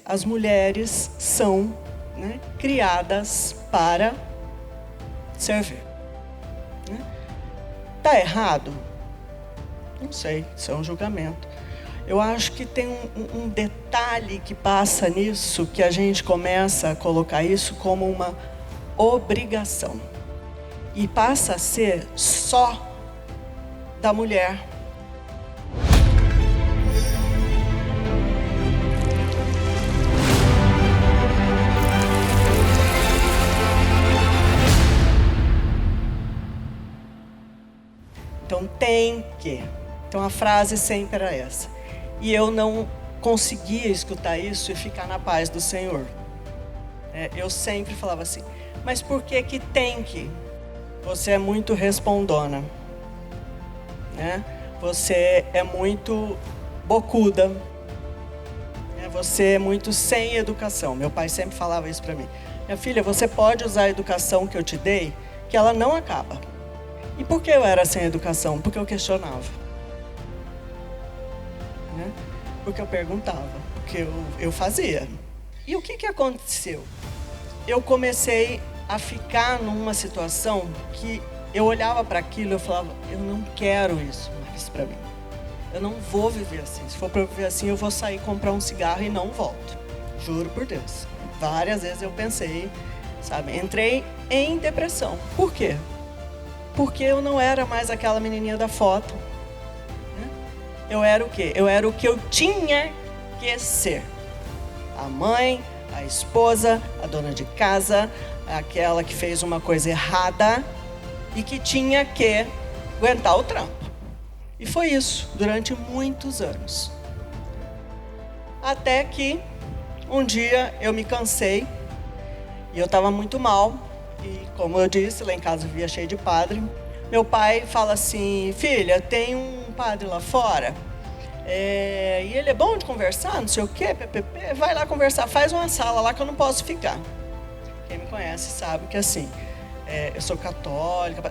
as mulheres são, né, criadas para servir. Está errado? Não sei, isso é um julgamento. Eu acho que tem um detalhe que passa nisso, que a gente começa a colocar isso como uma obrigação. E passa a ser só da mulher. Então tem que. Então a frase sempre era essa. E eu não conseguia escutar isso e ficar na paz do Senhor. Eu sempre falava assim, mas por que que tem que? Você é muito respondona. Né? Você é muito bocuda. Você é muito sem educação. Meu pai sempre falava isso para mim. Minha filha, você pode usar a educação que eu te dei, que ela não acaba. E por que eu era sem educação? Porque eu questionava. Né? Porque eu perguntava. Porque eu fazia. E o que aconteceu? Eu comecei a ficar numa situação que eu olhava para aquilo e eu falava, eu não quero isso mais para mim. Eu não vou viver assim. Se for para eu viver assim, eu vou sair comprar um cigarro e não volto. Juro por Deus. Várias vezes eu pensei, sabe? Entrei em depressão. Por quê? Porque eu não era mais aquela menininha da foto. Né? Eu era o quê? Eu era o que eu tinha que ser. A mãe, a esposa, a dona de casa, aquela que fez uma coisa errada e que tinha que aguentar o trampo. E foi isso durante muitos anos. Até que um dia eu me cansei e eu estava muito mal. E como eu disse, lá em casa eu vivia cheio de padre. Meu pai fala assim, filha, tem um padre lá fora, e ele é bom de conversar, não sei o quê, vai lá conversar, faz uma sala lá que eu não posso ficar. Quem me conhece sabe que assim, eu sou católica,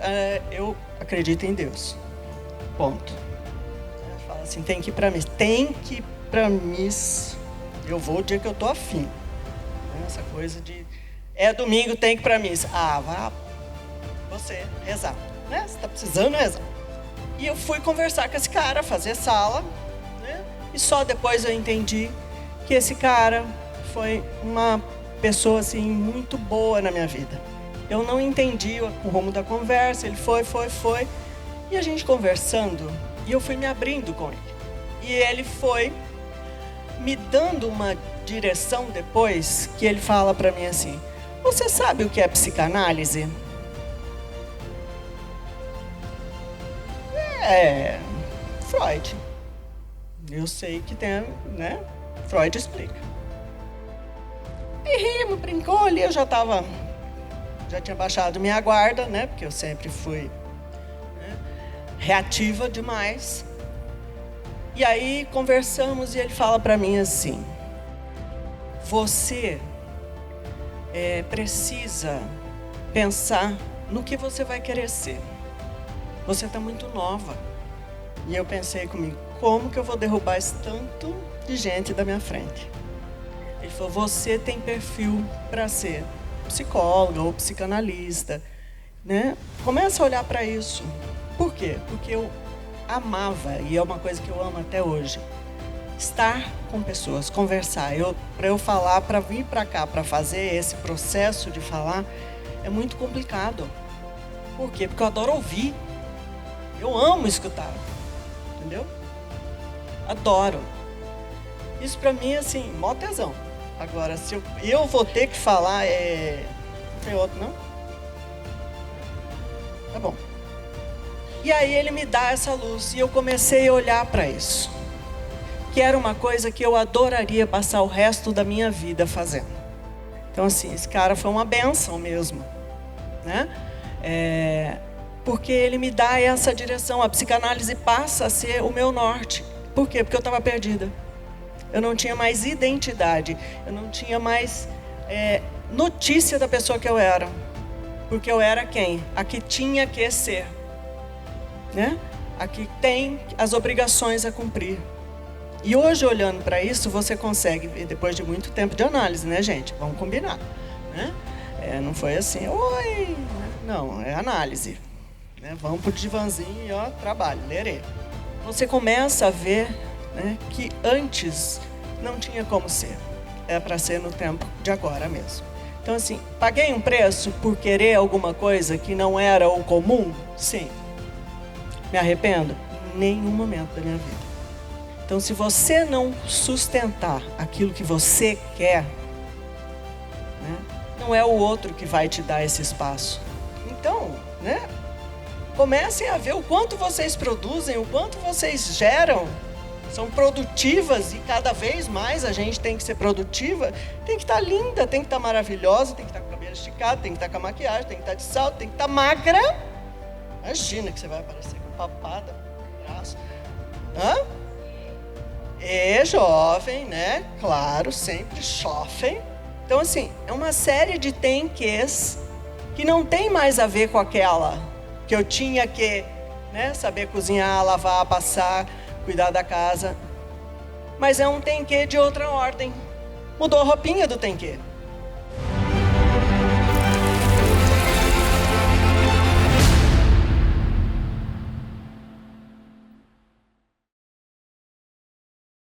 eu acredito em Deus, ponto. Fala assim, tem que ir pra missa, eu vou o dia que eu tô afim. Essa coisa de... É domingo, tem que ir pra missa. Ah, vá você rezar, né? Você tá precisando rezar. E eu fui conversar com esse cara, fazer sala, né? E só depois eu entendi que esse cara foi uma pessoa, assim, muito boa na minha vida. Eu não entendi o rumo da conversa, ele foi. E a gente conversando, e eu fui me abrindo com ele. E ele foi me dando uma direção depois, que ele fala pra mim assim, você sabe o que é psicanálise? Freud. Eu sei que tem, né? Freud explica. E rimos, brincou ali, eu já tinha baixado minha guarda, né? Porque eu sempre fui, né, reativa demais. E aí conversamos e ele fala pra mim assim, você precisa pensar no que você vai querer ser. Você está muito nova. E eu pensei comigo, como que eu vou derrubar esse tanto de gente da minha frente? Ele falou, você tem perfil para ser psicóloga ou psicanalista, né? Começa a olhar para isso. Por quê? Porque eu amava, e é uma coisa que eu amo até hoje, estar com pessoas, conversar. Para eu falar, para vir para cá, para fazer esse processo de falar, é muito complicado. Por quê? Porque eu adoro ouvir. Eu amo escutar. Entendeu? Adoro. Isso para mim é assim, mó tesão. Agora, se eu vou ter que falar, não tem outro, não? Tá bom. E aí ele me dá essa luz e eu comecei a olhar para isso. Que era uma coisa que eu adoraria passar o resto da minha vida fazendo. Então assim, esse cara foi uma bênção mesmo, né? Porque ele me dá essa direção, a psicanálise passa a ser o meu norte. Por quê? Porque eu estava perdida. Eu não tinha mais identidade, eu não tinha mais notícia da pessoa que eu era. Porque eu era quem? A que tinha que ser, né? A que tem as obrigações a cumprir. E hoje, olhando para isso, você consegue ver, depois de muito tempo de análise, né, gente? Vamos combinar, né? Não foi assim, oi... Não, é análise. Né? Vamos pro divãzinho e, ó, trabalho, lerê. Você começa a ver, né, que antes não tinha como ser. É para ser no tempo de agora mesmo. Então, assim, paguei um preço por querer alguma coisa que não era o comum? Sim. Me arrependo? Em nenhum momento da minha vida. Então, se você não sustentar aquilo que você quer, né, não é o outro que vai te dar esse espaço. Então, né, comecem a ver o quanto vocês produzem, o quanto vocês geram. São produtivas e cada vez mais a gente tem que ser produtiva. Tem que estar linda, tem que estar maravilhosa, tem que estar com o cabelo esticado, tem que estar com a maquiagem, tem que estar de salto, tem que estar magra. Imagina que você vai aparecer com papada no braço. Hã? E jovem, né? Claro, sempre jovem. Então, assim, é uma série de tem-ques que não tem mais a ver com aquela que eu tinha que, né, saber cozinhar, lavar, passar, cuidar da casa. Mas é um tem-que de outra ordem. Mudou a roupinha do tem-que.